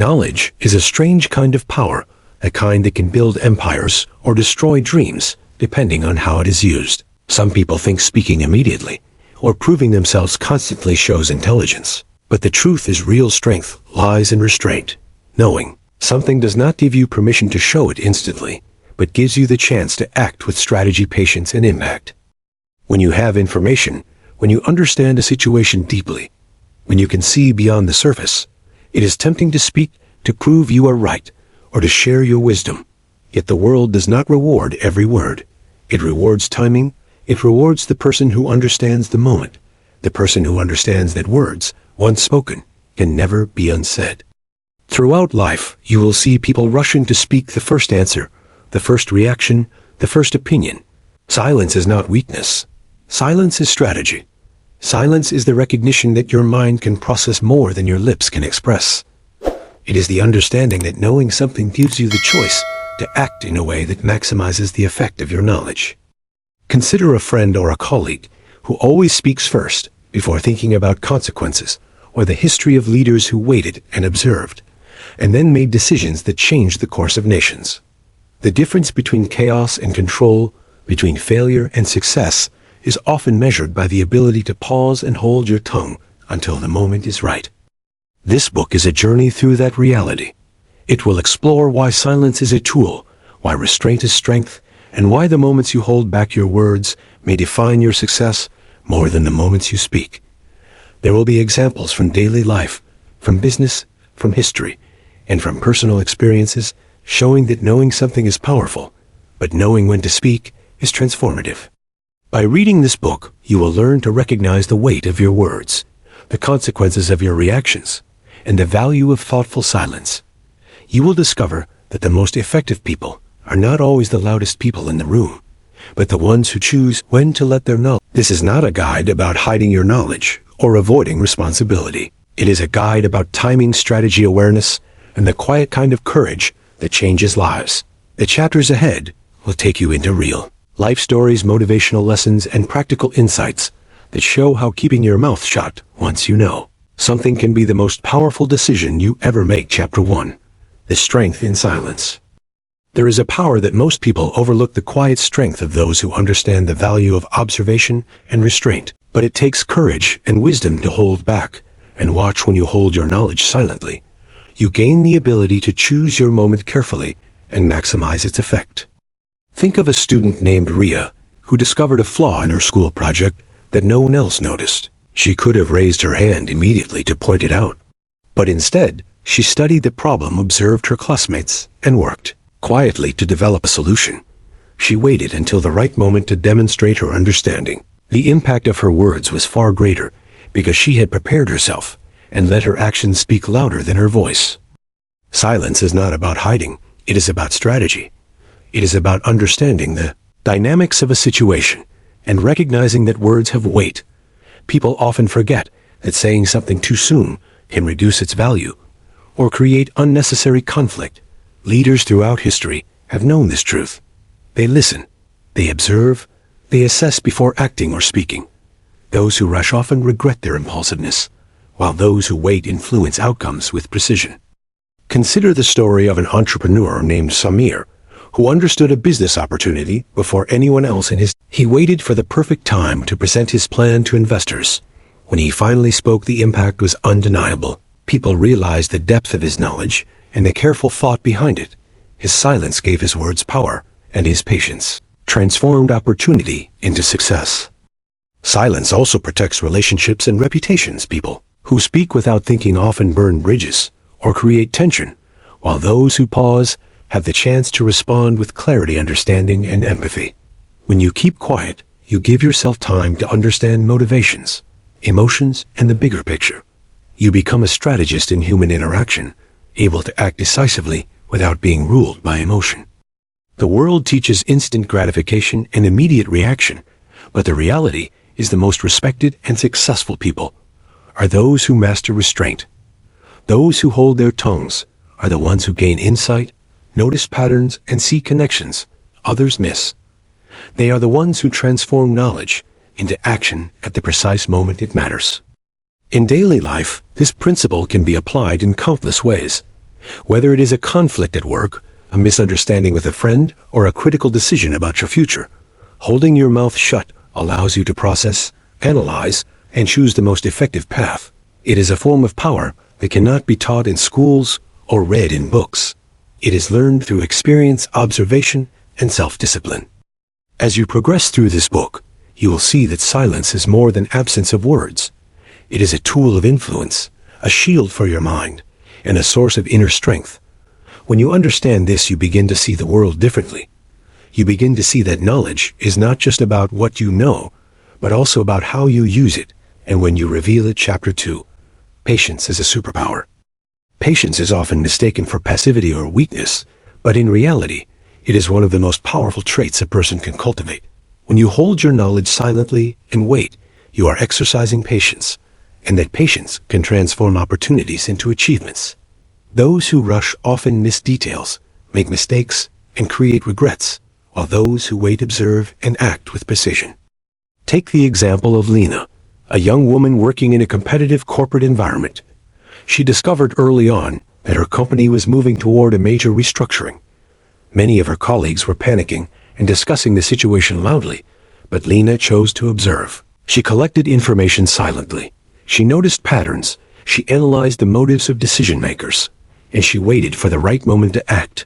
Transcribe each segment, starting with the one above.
Knowledge is a strange kind of power, a kind that can build empires or destroy dreams, depending on how it is used. Some people think speaking immediately or proving themselves constantly shows intelligence. But the truth is real strength lies in restraint. Knowing something does not give you permission to show it instantly, but gives you the chance to act with strategy, patience, and impact. When you have information, when you understand a situation deeply, when you can see beyond the surface, it is tempting to speak, to prove you are right, or to share your wisdom. Yet the world does not reward every word. It rewards timing. It rewards the person who understands the moment, the person who understands that words, once spoken, can never be unsaid. Throughout life, you will see people rushing to speak the first answer, the first reaction, the first opinion. Silence is not weakness. Silence is strategy. Silence is the recognition that your mind can process more than your lips can express. It is the understanding that knowing something gives you the choice to act in a way that maximizes the effect of your knowledge. Consider a friend or a colleague who always speaks first before thinking about consequences, or the history of leaders who waited and observed, and then made decisions that changed the course of nations. The difference between chaos and control, between failure and success, is often measured by the ability to pause and hold your tongue until the moment is right. This book is a journey through that reality. It will explore why silence is a tool, why restraint is strength, and why the moments you hold back your words may define your success more than the moments you speak. There will be examples from daily life, from business, from history, and from personal experiences showing that knowing something is powerful, but knowing when to speak is transformative. By reading this book, you will learn to recognize the weight of your words, the consequences of your reactions, and the value of thoughtful silence. You will discover that the most effective people are not always the loudest people in the room, but the ones who choose when to let their knowledge. This is not a guide about hiding your knowledge or avoiding responsibility. It is a guide about timing, strategy, awareness, and the quiet kind of courage that changes lives. The chapters ahead will take you into real life stories, motivational lessons, and practical insights that show how keeping your mouth shut once you know something can be the most powerful decision you ever make. Chapter 1. The strength in silence. There is a power that most people overlook, the quiet strength of those who understand the value of observation and restraint. But it takes courage and wisdom to hold back and watch. When you hold your knowledge silently, you gain the ability to choose your moment carefully and maximize its effect. Think of a student named Ria, who discovered a flaw in her school project that no one else noticed. She could have raised her hand immediately to point it out. But instead, she studied the problem, observed her classmates, and worked quietly to develop a solution. She waited until the right moment to demonstrate her understanding. The impact of her words was far greater because she had prepared herself and let her actions speak louder than her voice. Silence is not about hiding. It is about strategy. It is about understanding the dynamics of a situation and recognizing that words have weight. People often forget that saying something too soon can reduce its value or create unnecessary conflict. Leaders throughout history have known this truth. They listen, they observe, they assess before acting or speaking. Those who rush often regret their impulsiveness, while those who wait influence outcomes with precision. Consider the story of an entrepreneur named Samir, who understood a business opportunity before anyone else in his. He waited for the perfect time to present his plan to investors. When he finally spoke, the impact was undeniable. People realized the depth of his knowledge and the careful thought behind it. His silence gave his words power, and his patience transformed opportunity into success. Silence also protects relationships and reputations. People who speak without thinking often burn bridges or create tension, while those who pause have the chance to respond with clarity, understanding, and empathy. When you keep quiet, you give yourself time to understand motivations, emotions, and the bigger picture. You become a strategist in human interaction, able to act decisively without being ruled by emotion. The world teaches instant gratification and immediate reaction, but the reality is the most respected and successful people are those who master restraint. Those who hold their tongues are the ones who gain insight, notice patterns, and see connections others miss. They are the ones who transform knowledge into action at the precise moment it matters. In daily life, this principle can be applied in countless ways. Whether it is a conflict at work, a misunderstanding with a friend, or a critical decision about your future, holding your mouth shut allows you to process, analyze, and choose the most effective path. It is a form of power that cannot be taught in schools or read in books. It is learned through experience, observation, and self-discipline. As you progress through this book, you will see that silence is more than absence of words. It is a tool of influence, a shield for your mind, and a source of inner strength. When you understand this, you begin to see the world differently. You begin to see that knowledge is not just about what you know, but also about how you use it. And when you reveal it, Chapter 2, patience is a superpower. Patience is often mistaken for passivity or weakness, but in reality, it is one of the most powerful traits a person can cultivate. When you hold your knowledge silently and wait, you are exercising patience, and that patience can transform opportunities into achievements. Those who rush often miss details, make mistakes, and create regrets, while those who wait observe and act with precision. Take the example of Lena, a young woman working in a competitive corporate environment. She discovered early on that her company was moving toward a major restructuring. Many of her colleagues were panicking and discussing the situation loudly, but Lena chose to observe. She collected information silently. She noticed patterns. She analyzed the motives of decision makers, and she waited for the right moment to act.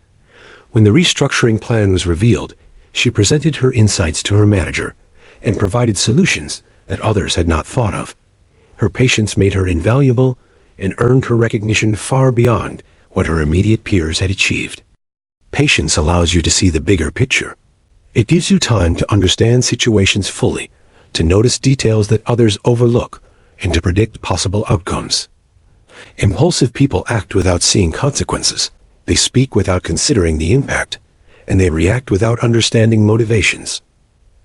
When the restructuring plan was revealed, she presented her insights to her manager and provided solutions that others had not thought of. Her patience made her invaluable and earned her recognition far beyond what her immediate peers had achieved. Patience allows you to see the bigger picture. It gives you time to understand situations fully, to notice details that others overlook, and to predict possible outcomes. Impulsive people act without seeing consequences. They speak without considering the impact, and they react without understanding motivations.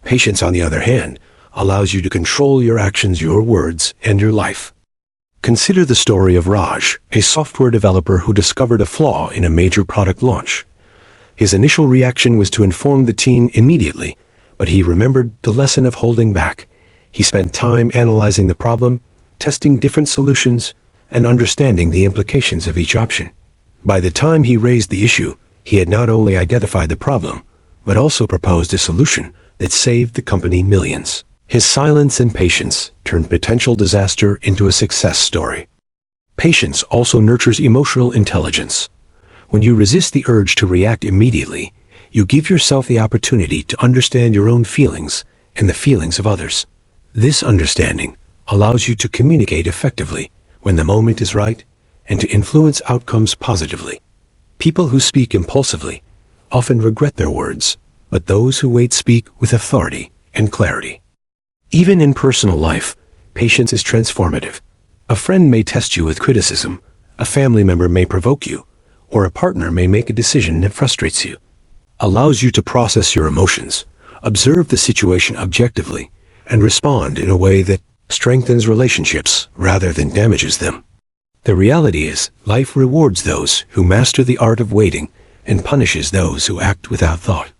Patience, on the other hand, allows you to control your actions, your words, and your life. Consider the story of Raj, a software developer who discovered a flaw in a major product launch. His initial reaction was to inform the team immediately, but he remembered the lesson of holding back. He spent time analyzing the problem, testing different solutions, and understanding the implications of each option. By the time he raised the issue, he had not only identified the problem, but also proposed a solution that saved the company millions. His silence and patience turned potential disaster into a success story. Patience also nurtures emotional intelligence. When you resist the urge to react immediately, you give yourself the opportunity to understand your own feelings and the feelings of others. This understanding allows you to communicate effectively when the moment is right and to influence outcomes positively. People who speak impulsively often regret their words, but those who wait speak with authority and clarity. Even in personal life, patience is transformative. A friend may test you with criticism, a family member may provoke you, or a partner may make a decision that frustrates you. Allows you to process your emotions, observe the situation objectively, and respond in a way that strengthens relationships rather than damages them. The reality is, life rewards those who master the art of waiting and punishes those who act without thought.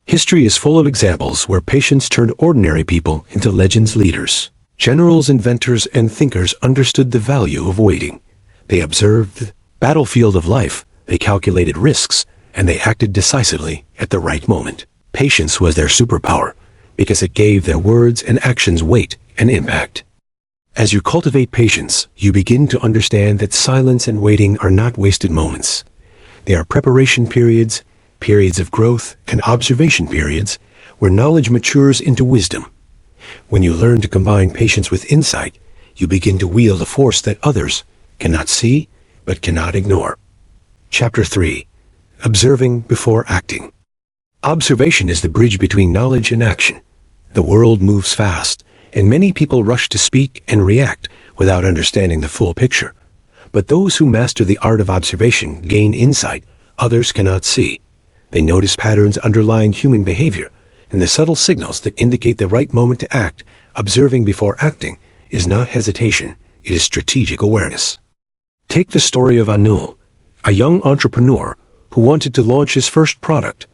History is full of examples where patience turned ordinary people into legends, leaders. Generals, inventors, and thinkers understood the value of waiting. They observed the battlefield of life, they calculated risks, and they acted decisively at the right moment. Patience was their superpower, because it gave their words and actions weight and impact. As you cultivate patience, you begin to understand that silence and waiting are not wasted moments. They are preparation periods, periods of growth, and observation periods where knowledge matures into wisdom. When you learn to combine patience with insight, you begin to wield a force that others cannot see but cannot ignore. Chapter 3. Observing before acting. Observation is the bridge between knowledge and action. The world moves fast, and many people rush to speak and react without understanding the full picture. But those who master the art of observation gain insight others cannot see. They notice patterns underlying human behavior and the subtle signals that indicate the right moment to act. Observing before acting is not hesitation, it is strategic awareness. Take the story of Anul, a young entrepreneur who wanted to launch his first product.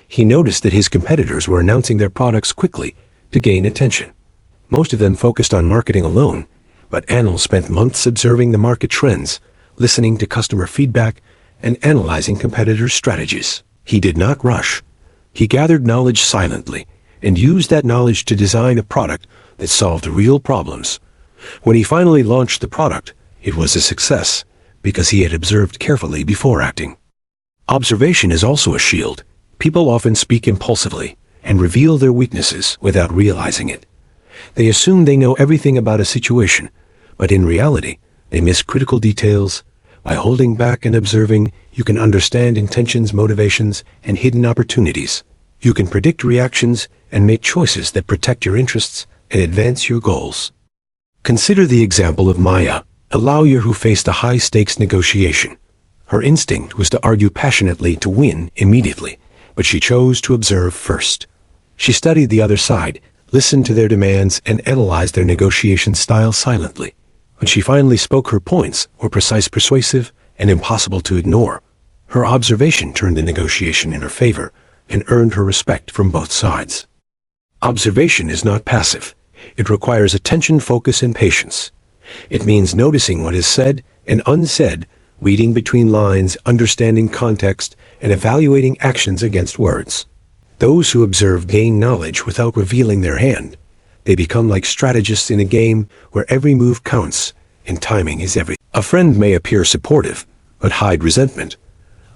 He noticed that his competitors were announcing their products quickly to gain attention. Most of them focused on marketing alone, but Anil spent months observing the market trends, listening to customer feedback, and analyzing competitors' strategies. He did not rush. He gathered knowledge silently and used that knowledge to design a product that solved real problems. When he finally launched the product, it was a success because he had observed carefully before acting. Observation is also a shield. People often speak impulsively and reveal their weaknesses without realizing it. They assume they know everything about a situation, but in reality, they miss critical details. By holding back and observing, you can understand intentions, motivations, and hidden opportunities. You can predict reactions and make choices that protect your interests and advance your goals. Consider the example of Maya, a lawyer who faced a high-stakes negotiation. Her instinct was to argue passionately to win immediately, but she chose to observe first. She studied the other side, listened to their demands, and analyzed their negotiation style silently. When she finally spoke, her points were precise, persuasive, and impossible to ignore. Her observation turned the negotiation in her favor and earned her respect from both sides. Observation is not passive. It requires attention, focus, and patience. It means noticing what is said and unsaid, reading between lines, understanding context, and evaluating actions against words. Those who observe gain knowledge without revealing their hand. They become like strategists in a game where every move counts and timing is everything. A friend may appear supportive, but hide resentment.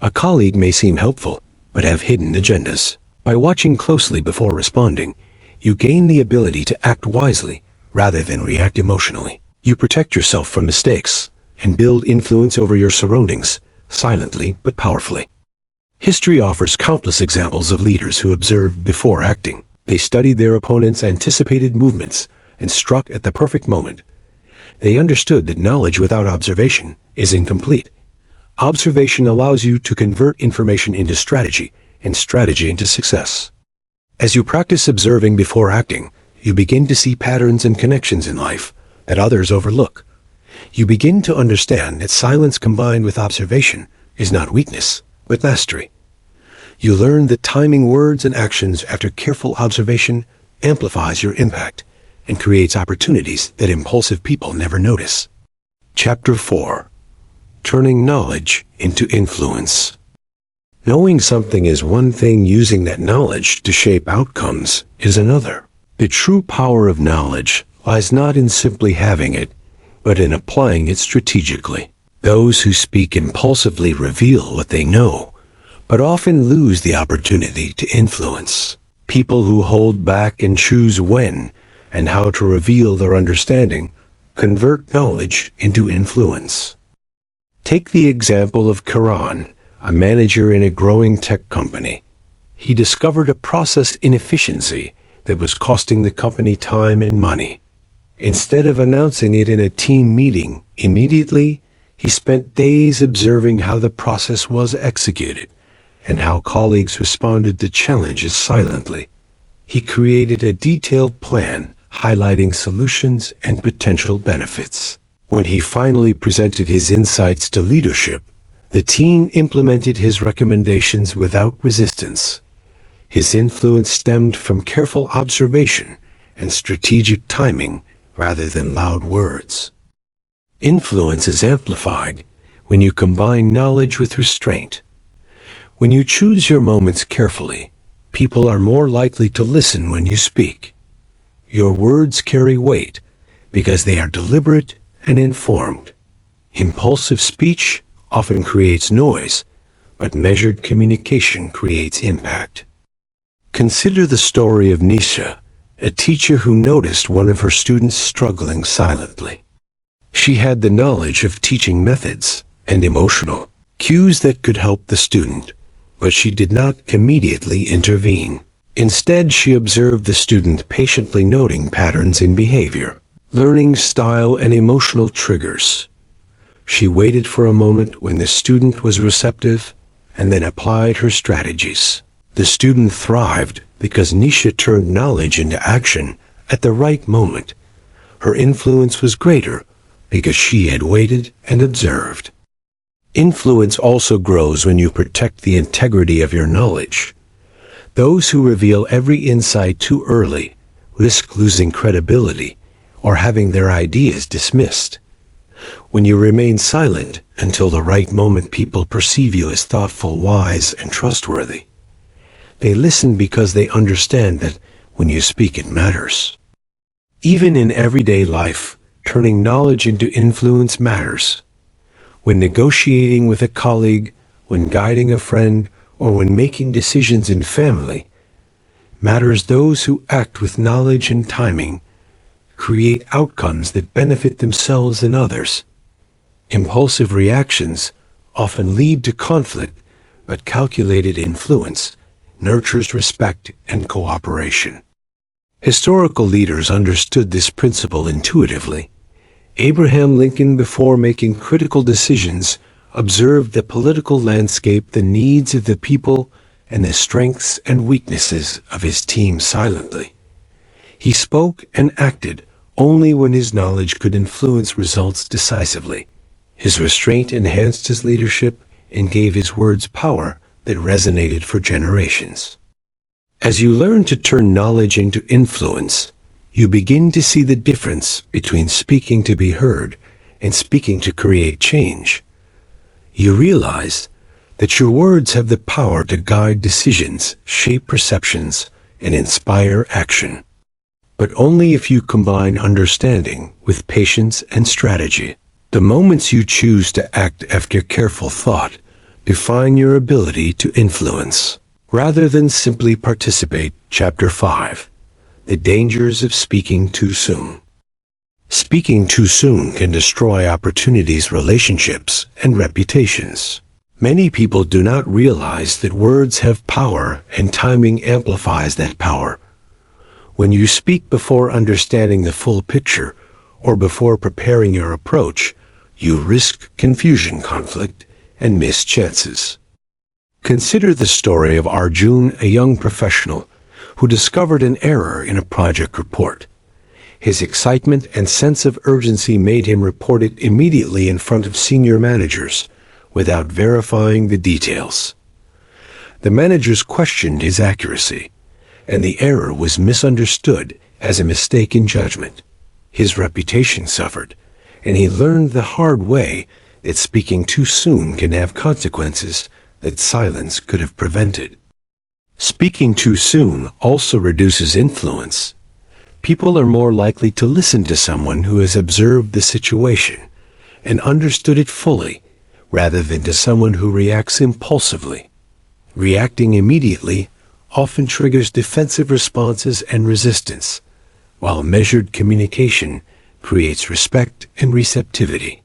A colleague may seem helpful, but have hidden agendas. By watching closely before responding, you gain the ability to act wisely rather than react emotionally. You protect yourself from mistakes and build influence over your surroundings, silently but powerfully. History offers countless examples of leaders who observed before acting. They studied their opponents' anticipated movements and struck at the perfect moment. They understood that knowledge without observation is incomplete. Observation allows you to convert information into strategy and strategy into success. As you practice observing before acting, you begin to see patterns and connections in life that others overlook. You begin to understand that silence combined with observation is not weakness, but mastery. You learn that timing words and actions after careful observation amplifies your impact and creates opportunities that impulsive people never notice. Chapter 4. Turning knowledge into influence. Knowing something is one thing, using that knowledge to shape outcomes is another. The true power of knowledge lies not in simply having it, but in applying it strategically. Those who speak impulsively reveal what they know, but often lose the opportunity to influence. People who hold back and choose when and how to reveal their understanding convert knowledge into influence. Take the example of Karan, a manager in a growing tech company. He discovered a process inefficiency that was costing the company time and money. Instead of announcing it in a team meeting immediately, he spent days observing how the process was executed and how colleagues responded to challenges silently. He created a detailed plan highlighting solutions and potential benefits. When he finally presented his insights to leadership, the team implemented his recommendations without resistance. His influence stemmed from careful observation and strategic timing rather than loud words. Influence is amplified when you combine knowledge with restraint. When you choose your moments carefully, people are more likely to listen when you speak. Your words carry weight because they are deliberate and informed. Impulsive speech often creates noise, but measured communication creates impact. Consider the story of Nisha, a teacher who noticed one of her students struggling silently. She had the knowledge of teaching methods and emotional cues that could help the student, but she did not immediately intervene. Instead, she observed the student patiently, noting patterns in behavior, learning style, and emotional triggers. She waited for a moment when the student was receptive and then applied her strategies. The student thrived because Nisha turned knowledge into action at the right moment. Her influence was greater because she had waited and observed. Influence also grows when you protect the integrity of your knowledge. Those who reveal every insight too early risk losing credibility or having their ideas dismissed. When you remain silent until the right moment, people perceive you as thoughtful, wise, and trustworthy. They listen because they understand that when you speak, it matters. Even in everyday life, turning knowledge into influence matters. When negotiating with a colleague, when guiding a friend, or when making decisions in family, matters. Those who act with knowledge and timing create outcomes that benefit themselves and others. Impulsive reactions often lead to conflict, but calculated influence nurtures respect and cooperation. Historical leaders understood this principle intuitively. Abraham Lincoln, before making critical decisions, observed the political landscape, the needs of the people, and the strengths and weaknesses of his team silently. He spoke and acted only when his knowledge could influence results decisively. His restraint enhanced his leadership and gave his words power that resonated for generations. As you learn to turn knowledge into influence, you begin to see the difference between speaking to be heard and speaking to create change. You realize that your words have the power to guide decisions, shape perceptions, and inspire action. But only if you combine understanding with patience and strategy. The moments you choose to act after careful thought define your ability to influence, rather than simply participate. Chapter 5. The dangers of speaking too soon. Speaking too soon can destroy opportunities, relationships, and reputations. Many people do not realize that words have power, and timing amplifies that power. When you speak before understanding the full picture, or before preparing your approach, you risk confusion, conflict, and missed chances. Consider the story of Arjun, a young professional who discovered an error in a project report. His excitement and sense of urgency made him report it immediately in front of senior managers, without verifying the details. The managers questioned his accuracy, and the error was misunderstood as a mistake in judgment. His reputation suffered, and he learned the hard way that speaking too soon can have consequences that silence could have prevented. Speaking too soon also reduces influence. People are more likely to listen to someone who has observed the situation and understood it fully, rather than to someone who reacts impulsively. Reacting immediately often triggers defensive responses and resistance, while measured communication creates respect and receptivity.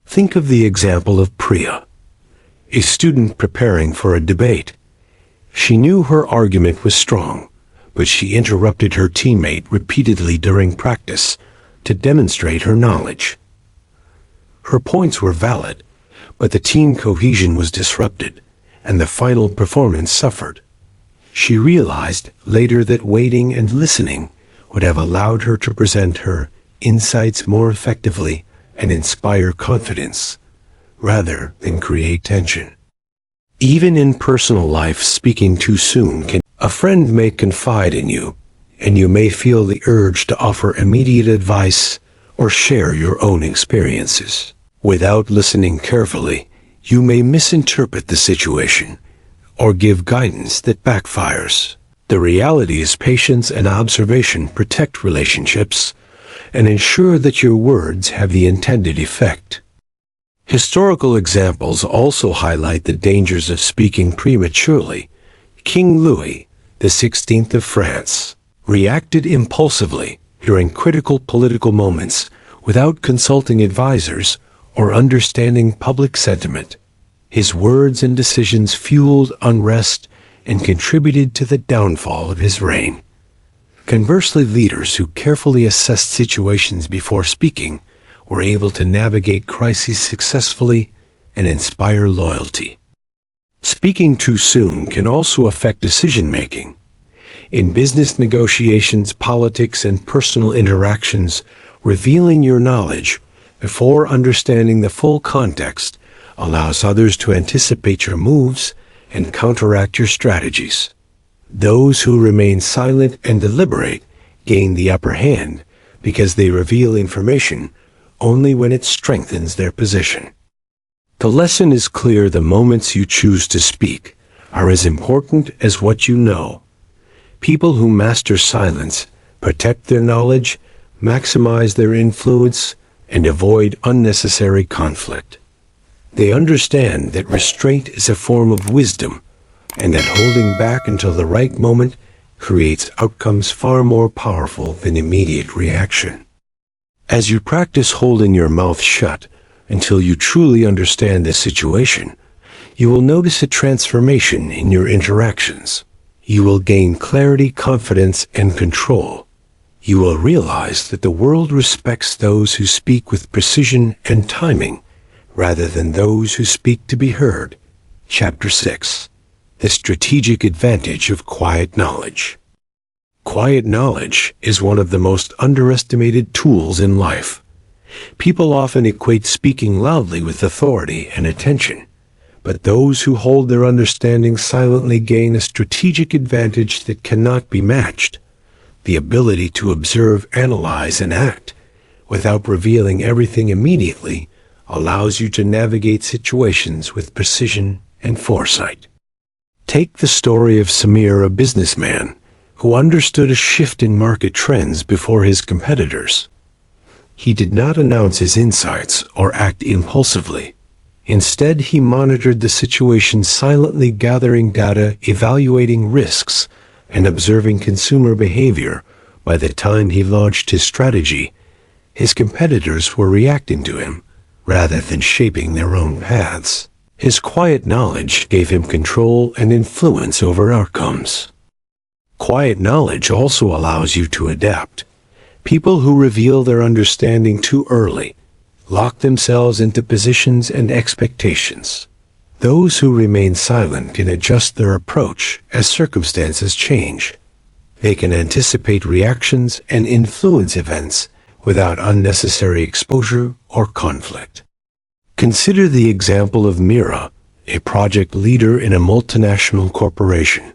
Think of the example of Priya, a student preparing for a debate. She knew her argument was strong, but she interrupted her teammate repeatedly during practice to demonstrate her knowledge. Her points were valid, but the team cohesion was disrupted, and the final performance suffered. She realized later that waiting and listening would have allowed her to present her insights more effectively and inspire confidence, rather than create tension. Even in personal life, speaking too soon can. A friend may confide in you, and you may feel the urge to offer immediate advice or share your own experiences. Without listening carefully, you may misinterpret the situation or give guidance that backfires. The reality is patience and observation protect relationships and ensure that your words have the intended effect. Historical examples also highlight the dangers of speaking prematurely. King Louis XVI of France reacted impulsively during critical political moments without consulting advisors or understanding public sentiment. His words and decisions fueled unrest and contributed to the downfall of his reign. Conversely, leaders who carefully assessed situations before speaking were able to navigate crises successfully and inspire loyalty. Speaking too soon can also affect decision-making. In business negotiations, politics, and personal interactions, revealing your knowledge before understanding the full context allows others to anticipate your moves and counteract your strategies. Those who remain silent and deliberate gain the upper hand because they reveal information only when it strengthens their position. The lesson is clear: the moments you choose to speak are as important as what you know. People who master silence protect their knowledge, maximize their influence, and avoid unnecessary conflict. They understand that restraint is a form of wisdom, and that holding back until the right moment creates outcomes far more powerful than immediate reaction. As you practice holding your mouth shut until you truly understand the situation, you will notice a transformation in your interactions. You will gain clarity, confidence, and control. You will realize that the world respects those who speak with precision and timing, rather than those who speak to be heard. Chapter 6. The Strategic Advantage of Quiet Knowledge. Quiet knowledge is one of the most underestimated tools in life. People often equate speaking loudly with authority and attention, but those who hold their understanding silently gain a strategic advantage that cannot be matched: the ability to observe, analyze, and act without revealing everything immediately allows you to navigate situations with precision and foresight. Take the story of Samir, a businessman who understood a shift in market trends before his competitors. He did not announce his insights or act impulsively. Instead, he monitored the situation silently, gathering data, evaluating risks, and observing consumer behavior. By the time he launched his strategy, his competitors were reacting to him rather than shaping their own paths. His quiet knowledge gave him control and influence over outcomes. Quiet knowledge also allows you to adapt. People who reveal their understanding too early lock themselves into positions and expectations. Those who remain silent can adjust their approach as circumstances change. They can anticipate reactions and influence events without unnecessary exposure or conflict. Consider the example of Mira, a project leader in a multinational corporation.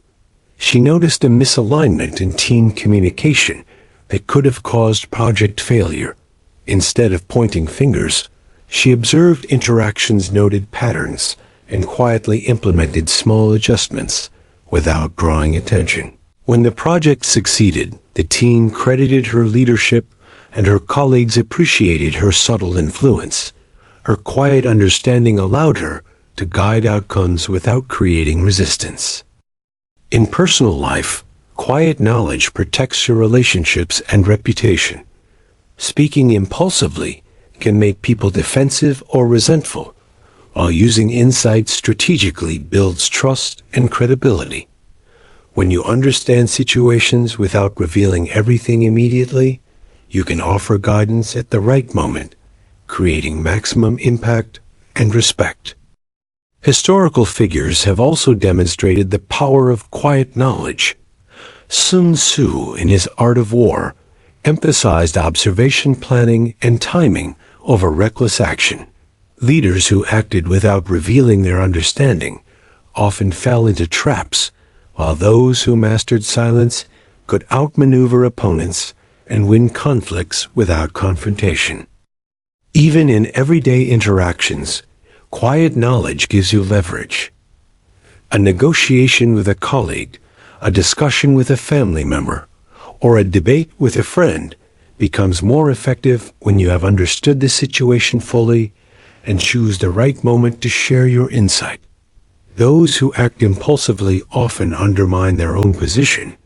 She noticed a misalignment in team communication that could have caused project failure. Instead of pointing fingers, she observed interactions, noted patterns, and quietly implemented small adjustments without drawing attention. When the project succeeded, the team credited her leadership, and her colleagues appreciated her subtle influence. Her quiet understanding allowed her to guide outcomes without creating resistance. In personal life, quiet knowledge protects your relationships and reputation. Speaking impulsively can make people defensive or resentful, while using insight strategically builds trust and credibility. When you understand situations without revealing everything immediately, you can offer guidance at the right moment, creating maximum impact and respect. Historical figures have also demonstrated the power of quiet knowledge. Sun Tzu, in his Art of War, emphasized observation, planning, and timing over reckless action. Leaders who acted without revealing their understanding often fell into traps, while those who mastered silence could outmaneuver opponents and win conflicts without confrontation. Even in everyday interactions, quiet knowledge gives you leverage. A negotiation with a colleague, a discussion with a family member, or a debate with a friend becomes more effective when you have understood the situation fully and choose the right moment to share your insight. Those who act impulsively often undermine their own position,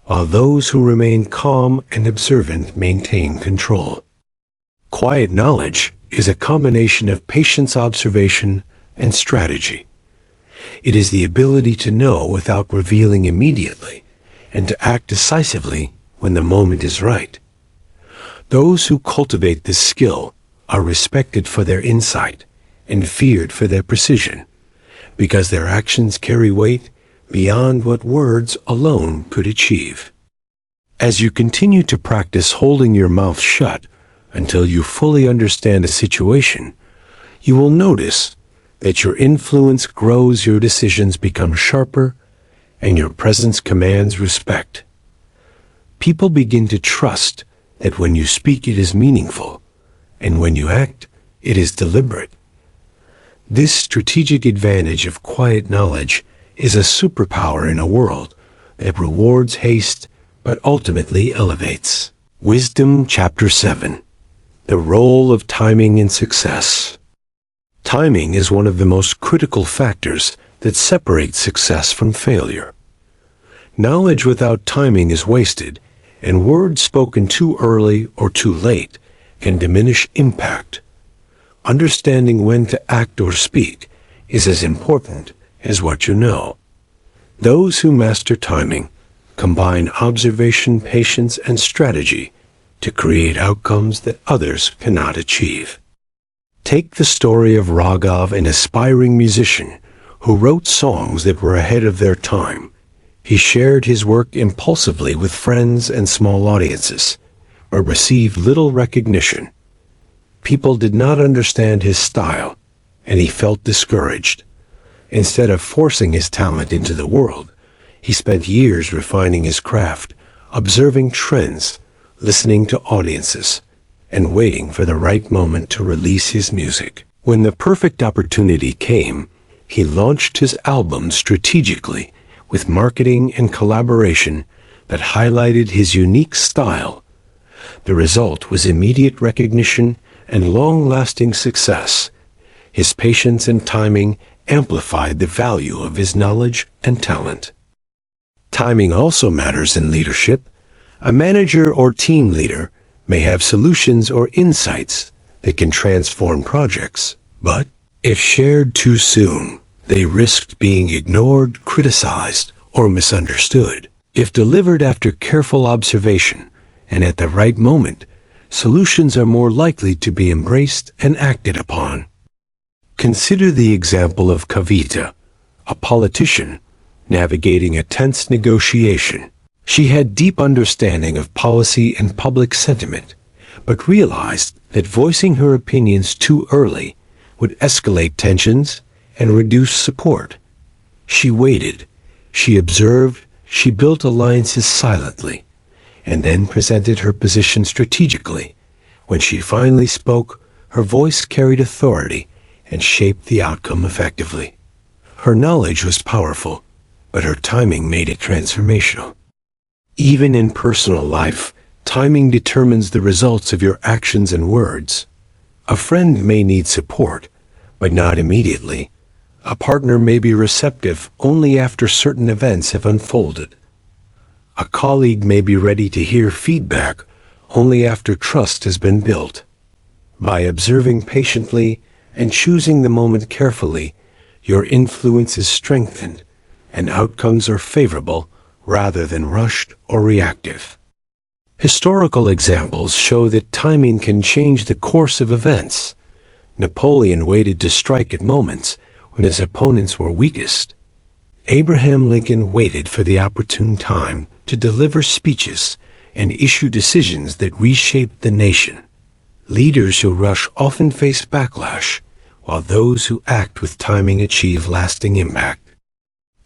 while those who remain calm and observant maintain control. Quiet knowledge is a combination of patience, observation, and strategy. It is the ability to know without revealing immediately, and to act decisively when the moment is right. Those who cultivate this skill are respected for their insight and feared for their precision, because their actions carry weight beyond what words alone could achieve. As you continue to practice holding your mouth shut until you fully understand a situation, you will notice that your influence grows, your decisions become sharper, and your presence commands respect. People begin to trust that when you speak it is meaningful, and when you act, it is deliberate. This strategic advantage of quiet knowledge is a superpower in a world that rewards haste but ultimately elevates. Wisdom Chapter 7. The Role of Timing in Success. Timing is one of the most critical factors that separates success from failure. Knowledge without timing is wasted, and words spoken too early or too late can diminish impact. Understanding when to act or speak is as important as what you know. Those who master timing combine observation, patience, and strategy to create outcomes that others cannot achieve. Take the story of Raghav, an aspiring musician who wrote songs that were ahead of their time. He shared his work impulsively with friends and small audiences, but received little recognition. People did not understand his style, and he felt discouraged. Instead of forcing his talent into the world, he spent years refining his craft, observing trends, listening to audiences, and waiting for the right moment to release his music. When the perfect opportunity came, he launched his album strategically with marketing and collaboration that highlighted his unique style. The result was immediate recognition and long-lasting success. His patience and timing amplified the value of his knowledge and talent. Timing also matters in leadership. A manager or team leader may have solutions or insights that can transform projects, but if shared too soon, they risked being ignored, criticized, or misunderstood. If delivered after careful observation and at the right moment, solutions are more likely to be embraced and acted upon. Consider the example of Kavita, a politician navigating a tense negotiation. She had deep understanding of policy and public sentiment, but realized that voicing her opinions too early would escalate tensions and reduce support. She waited, she observed, she built alliances silently, and then presented her position strategically. When she finally spoke, her voice carried authority and shaped the outcome effectively. Her knowledge was powerful, but her timing made it transformational. Even in personal life, timing determines the results of your actions and words. A friend may need support, but not immediately. A partner may be receptive only after certain events have unfolded. A colleague may be ready to hear feedback only after trust has been built. By observing patiently and choosing the moment carefully, your influence is strengthened and outcomes are favorable rather than rushed or reactive. Historical examples show that timing can change the course of events. Napoleon waited to strike at moments when his opponents were weakest. Abraham Lincoln waited for the opportune time to deliver speeches and issue decisions that reshaped the nation. Leaders who rush often face backlash, while those who act with timing achieve lasting impact.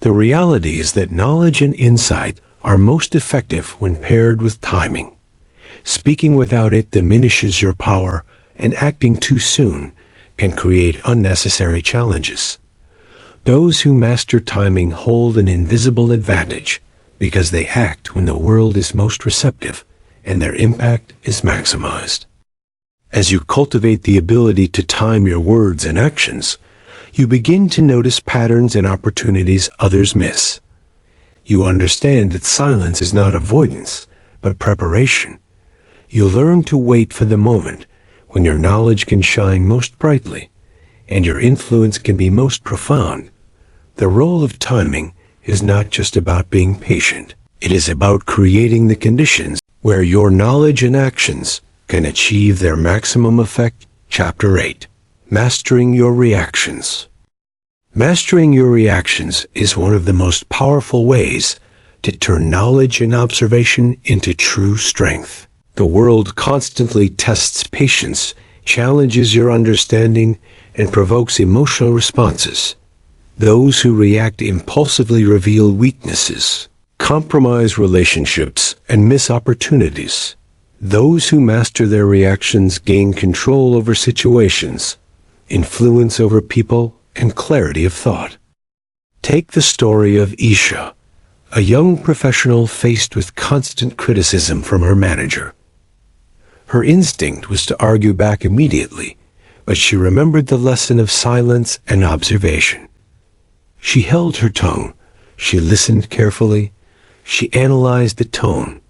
The reality is that knowledge and insight are most effective when paired with timing. Speaking without it diminishes your power, and acting too soon can create unnecessary challenges. Those who master timing hold an invisible advantage because they act when the world is most receptive and their impact is maximized. As you cultivate the ability to time your words and actions, you begin to notice patterns and opportunities others miss. You understand that silence is not avoidance, but preparation. You learn to wait for the moment when your knowledge can shine most brightly and your influence can be most profound. The role of timing is not just about being patient. It is about creating the conditions where your knowledge and actions can achieve their maximum effect. Chapter 8. Mastering your reactions. Mastering your reactions is one of the most powerful ways to turn knowledge and observation into true strength. The world constantly tests patience, challenges your understanding, and provokes emotional responses. Those who react impulsively reveal weaknesses, compromise relationships, and miss opportunities. Those who master their reactions gain control over situations, influence over people, and clarity of thought. Take the story of Isha, a young professional faced with constant criticism from her manager. Her instinct was to argue back immediately, but she remembered the lesson of silence and observation. She held her tongue, she listened carefully, she analyzed the tone,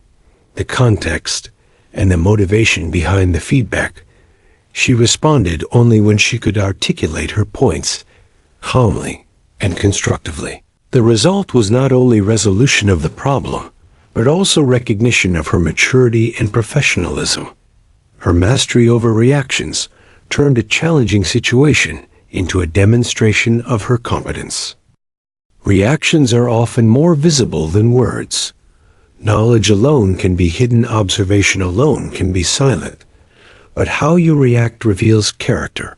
the context, and the motivation behind the feedback. She responded only when she could articulate her points, calmly and constructively. The result was not only resolution of the problem, but also recognition of her maturity and professionalism. Her mastery over reactions turned a challenging situation into a demonstration of her competence. Reactions are often more visible than words. Knowledge alone can be hidden, observation alone can be silent. But how you react reveals character.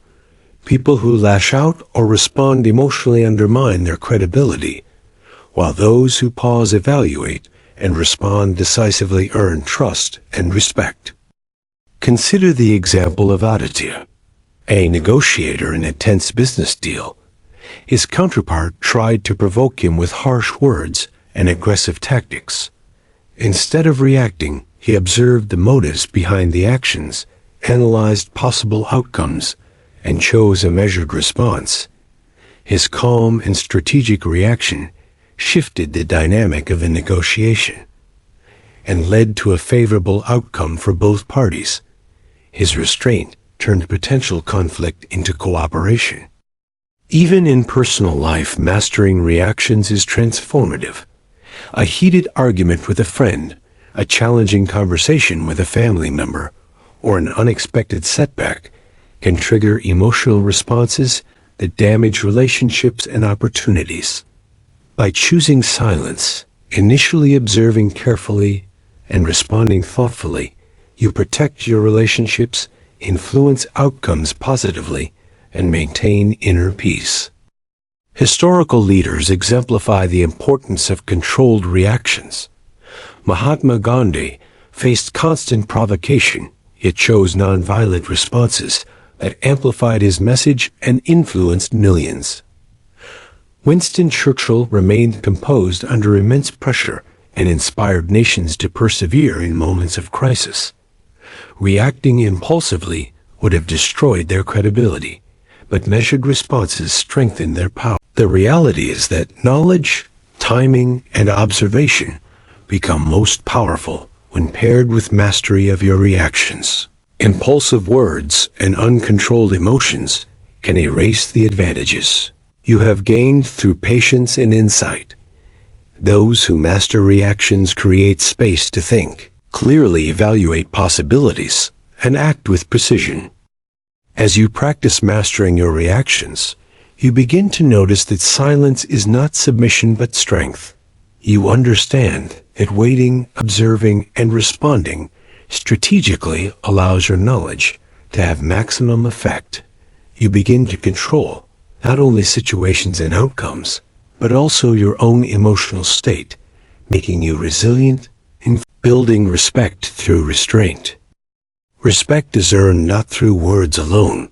People who lash out or respond emotionally undermine their credibility, while those who pause, evaluate, and respond decisively earn trust and respect. Consider the example of Aditya, a negotiator in a tense business deal. His counterpart tried to provoke him with harsh words and aggressive tactics. Instead of reacting, he observed the motives behind the actions, analyzed possible outcomes, and chose a measured response. His calm and strategic reaction shifted the dynamic of the negotiation and led to a favorable outcome for both parties. His restraint turned potential conflict into cooperation. Even in personal life, mastering reactions is transformative. A heated argument with a friend, a challenging conversation with a family member, or an unexpected setback can trigger emotional responses that damage relationships and opportunities. By choosing silence, initially observing carefully, and responding thoughtfully, you protect your relationships, influence outcomes positively, and maintain inner peace. Historical leaders exemplify the importance of controlled reactions. Mahatma Gandhi faced constant provocation, yet chose nonviolent responses that amplified his message and influenced millions. Winston Churchill remained composed under immense pressure and inspired nations to persevere in moments of crisis. Reacting impulsively would have destroyed their credibility, but measured responses strengthened their power. The reality is that knowledge, timing, and observation become most powerful when paired with mastery of your reactions. Impulsive words and uncontrolled emotions can erase the advantages you have gained through patience and insight. Those who master reactions create space to think, clearly evaluate possibilities, and act with precision. As you practice mastering your reactions, you begin to notice that silence is not submission but strength. You understand that waiting, observing, and responding strategically allows your knowledge to have maximum effect. You begin to control not only situations and outcomes, but also your own emotional state, making you resilient and building respect through restraint. Respect is earned not through words alone,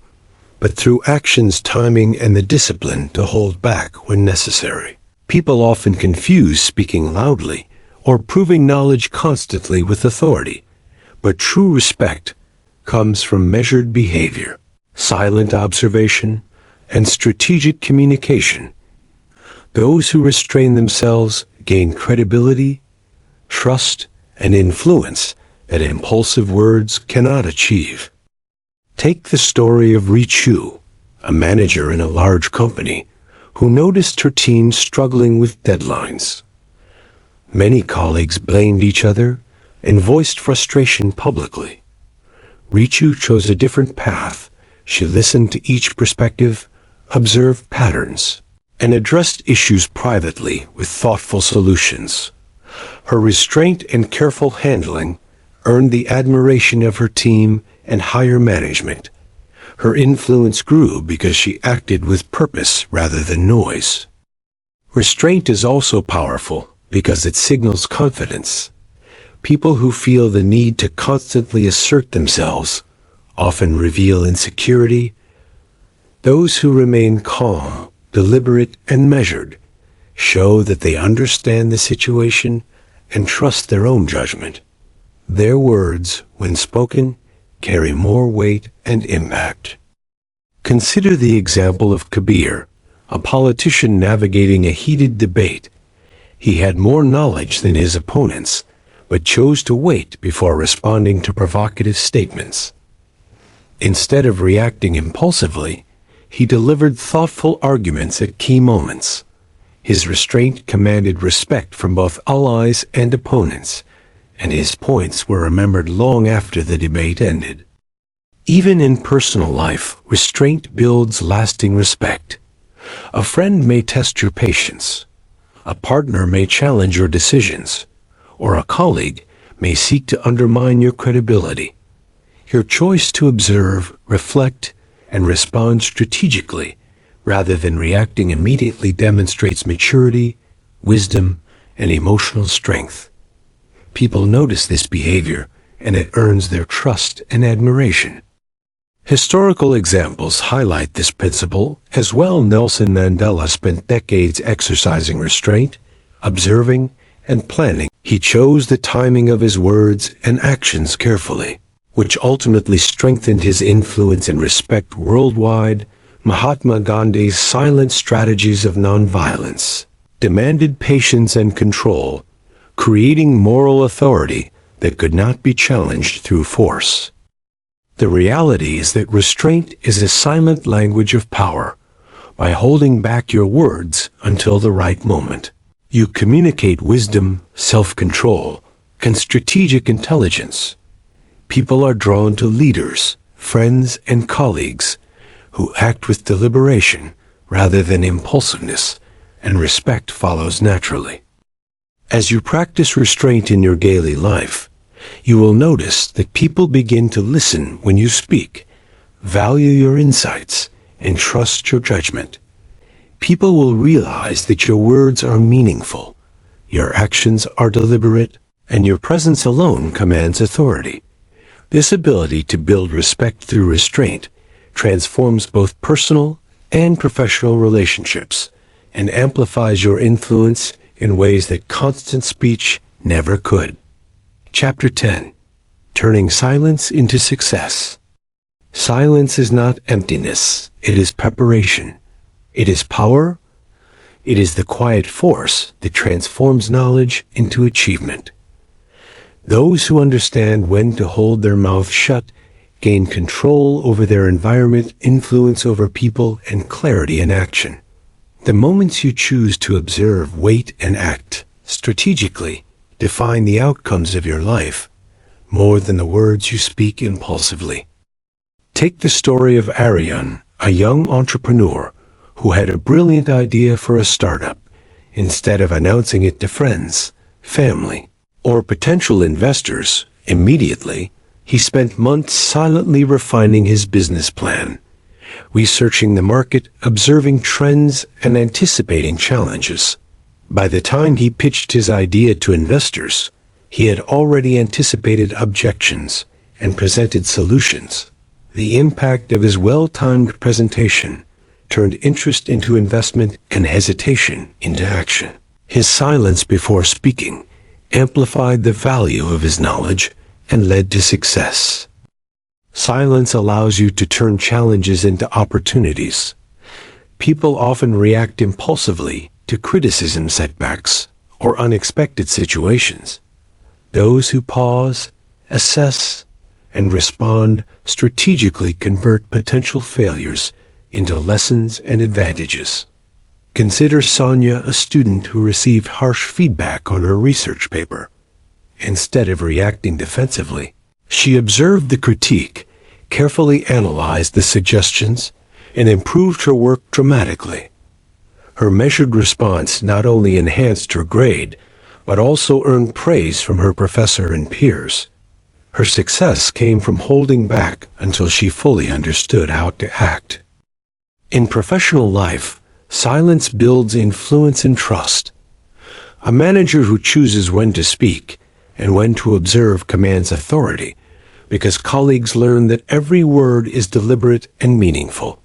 but through actions, timing, and the discipline to hold back when necessary. People often confuse speaking loudly or proving knowledge constantly with authority, but true respect comes from measured behavior, silent observation, and strategic communication. Those who restrain themselves gain credibility, trust, and influence that impulsive words cannot achieve. Take the story of Richu, a manager in a large company, who noticed her team struggling with deadlines. Many colleagues blamed each other and voiced frustration publicly. Richu chose a different path. She listened to each perspective, observed patterns, and addressed issues privately with thoughtful solutions. Her restraint and careful handling earned the admiration of her team and higher management. Her influence grew because she acted with purpose rather than noise. Restraint is also powerful because it signals confidence. People who feel the need to constantly assert themselves often reveal insecurity. Those who remain calm, deliberate, and measured show that they understand the situation and trust their own judgment. Their words, when spoken, carry more weight and impact. Consider the example of Kabir, a politician navigating a heated debate. He had more knowledge than his opponents, but chose to wait before responding to provocative statements. Instead of reacting impulsively, he delivered thoughtful arguments at key moments. His restraint commanded respect from both allies and opponents, and his points were remembered long after the debate ended. Even in personal life, restraint builds lasting respect. A friend may test your patience. A partner may challenge your decisions, or a colleague may seek to undermine your credibility. Your choice to observe, reflect, and respond strategically rather than reacting immediately demonstrates maturity, wisdom, and emotional strength. People notice this behavior, and it earns their trust and admiration. Historical examples highlight this principle as well. Nelson Mandela spent decades exercising restraint, observing, and planning. He chose the timing of his words and actions carefully, which ultimately strengthened his influence and respect worldwide. Mahatma Gandhi's silent strategies of nonviolence demanded patience and control, creating moral authority that could not be challenged through force. The reality is that restraint is a silent language of power. By holding back your words until the right moment, you communicate wisdom, self-control, and strategic intelligence. People are drawn to leaders, friends, and colleagues who act with deliberation rather than impulsiveness, and respect follows naturally. As you practice restraint in your daily life, you will notice that people begin to listen when you speak, value your insights, and trust your judgment. People will realize that your words are meaningful, your actions are deliberate, and your presence alone commands authority. This ability to build respect through restraint transforms both personal and professional relationships and amplifies your influence in ways that constant speech never could. Chapter 10. Turning Silence into Success. Silence is not emptiness, it is preparation. It is power. It is the quiet force that transforms knowledge into achievement. Those who understand when to hold their mouth shut gain control over their environment, influence over people, and clarity in action. The moments you choose to observe, wait, and act strategically define the outcomes of your life more than the words you speak impulsively. Take the story of Aryan, a young entrepreneur who had a brilliant idea for a startup. Instead of announcing it to friends, family, or potential investors immediately, he spent months silently refining his business plan, researching the market, observing trends, and anticipating challenges. By the time he pitched his idea to investors, he had already anticipated objections and presented solutions. The impact of his well-timed presentation turned interest into investment and hesitation into action. His silence before speaking amplified the value of his knowledge and led to success. Silence allows you to turn challenges into opportunities. People often react impulsively to criticism, setbacks, or unexpected situations. Those who pause, assess, and respond strategically convert potential failures into lessons and advantages. Consider Sonia, a student who received harsh feedback on her research paper. Instead of reacting defensively, she observed the critique, carefully analyzed the suggestions, and improved her work dramatically. Her measured response not only enhanced her grade, but also earned praise from her professor and peers. Her success came from holding back until she fully understood how to act. In professional life, silence builds influence and trust. A manager who chooses when to speak and when to observe commands authority, because colleagues learn that every word is deliberate and meaningful.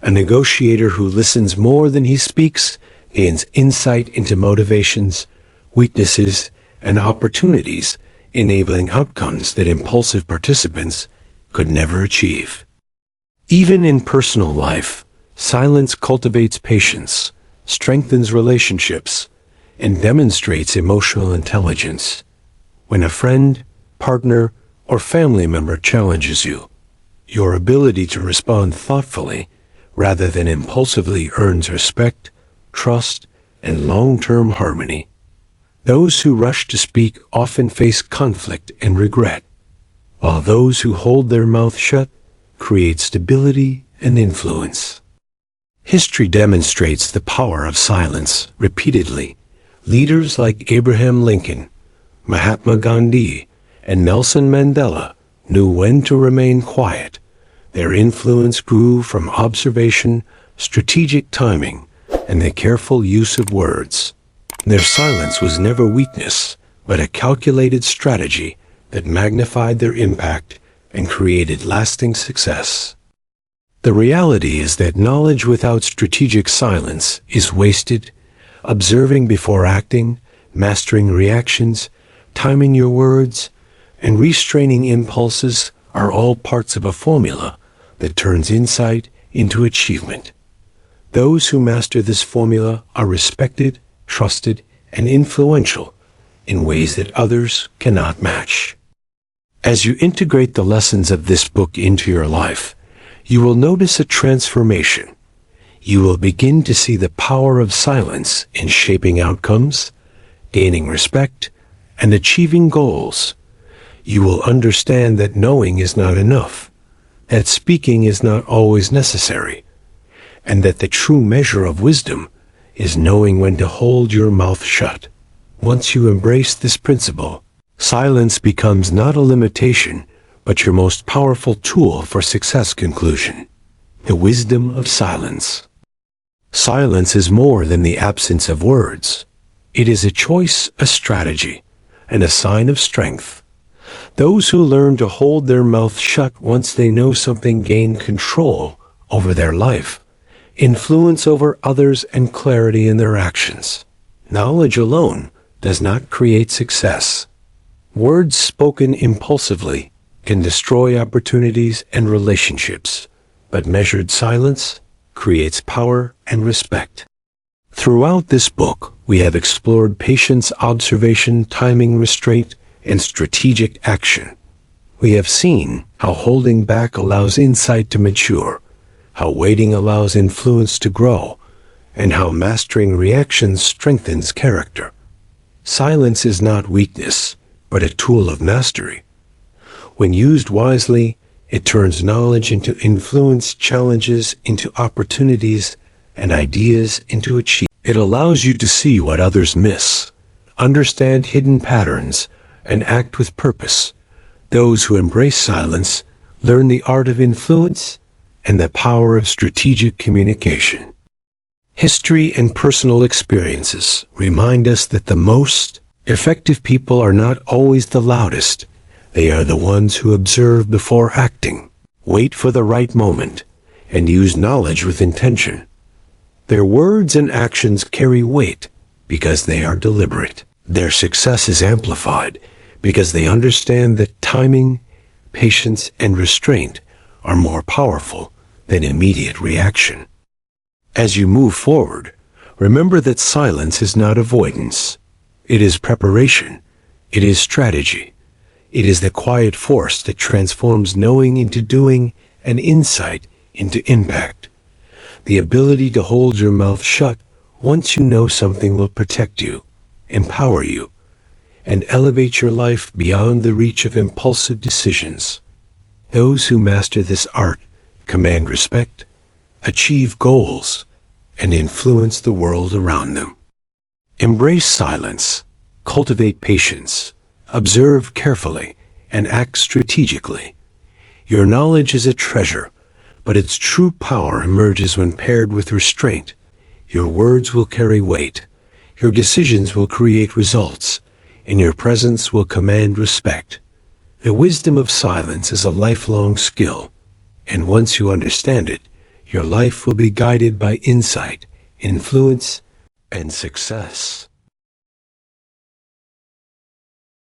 A negotiator who listens more than he speaks gains insight into motivations, weaknesses, and opportunities, enabling outcomes that impulsive participants could never achieve. Even in personal life, silence cultivates patience, strengthens relationships, and demonstrates emotional intelligence. When a friend, partner, or family member challenges you, your ability to respond thoughtfully rather than impulsively earns respect, trust, and long-term harmony. Those who rush to speak often face conflict and regret, while those who hold their mouth shut create stability and influence. History demonstrates the power of silence repeatedly. Leaders like Abraham Lincoln, Mahatma Gandhi, and Nelson Mandela knew when to remain quiet. Their influence grew from observation, strategic timing, and the careful use of words. Their silence was never weakness, but a calculated strategy that magnified their impact and created lasting success. The reality is that knowledge without strategic silence is wasted. Observing before acting, mastering reactions, timing your words, and restraining impulses are all parts of a formula that turns insight into achievement. Those who master this formula are respected, trusted, and influential in ways that others cannot match. As you integrate the lessons of this book into your life, you will notice a transformation. You will begin to see the power of silence in shaping outcomes, gaining respect, and achieving goals. You will understand that knowing is not enough, that speaking is not always necessary, and that the true measure of wisdom is knowing when to hold your mouth shut. Once you embrace this principle, silence becomes not a limitation, but your most powerful tool for success. Conclusion. The wisdom of silence. Silence is more than the absence of words. It is a choice, a strategy, and a sign of strength. Those who learn to hold their mouth shut once they know something gain control over their life, influence over others, and clarity in their actions. Knowledge alone does not create success. Words spoken impulsively can destroy opportunities and relationships, but measured silence creates power and respect. Throughout this book, we have explored patience, observation, timing, restraint, and strategic action. We have seen how holding back allows insight to mature, how waiting allows influence to grow, and how mastering reactions strengthens character. Silence is not weakness, but a tool of mastery. When used wisely, it turns knowledge into influence, challenges into opportunities, and ideas into achievement. It allows you to see what others miss, understand hidden patterns, and act with purpose. Those who embrace silence learn the art of influence and the power of strategic communication. History and personal experiences remind us that the most effective people are not always the loudest. They are the ones who observe before acting, wait for the right moment, and use knowledge with intention. Their words and actions carry weight because they are deliberate. Their success is amplified because they understand that timing, patience, and restraint are more powerful than immediate reaction. As you move forward, remember that silence is not avoidance. It is preparation. It is strategy. It is the quiet force that transforms knowing into doing and insight into impact. The ability to hold your mouth shut once you know something will protect you, empower you, and elevate your life beyond the reach of impulsive decisions. Those who master this art command respect, achieve goals, and influence the world around them. Embrace silence, cultivate patience, observe carefully, and act strategically. Your knowledge is a treasure, but its true power emerges when paired with restraint. Your words will carry weight. Your decisions will create results, and your presence will command respect. The wisdom of silence is a lifelong skill, and once you understand it, your life will be guided by insight, influence, and success.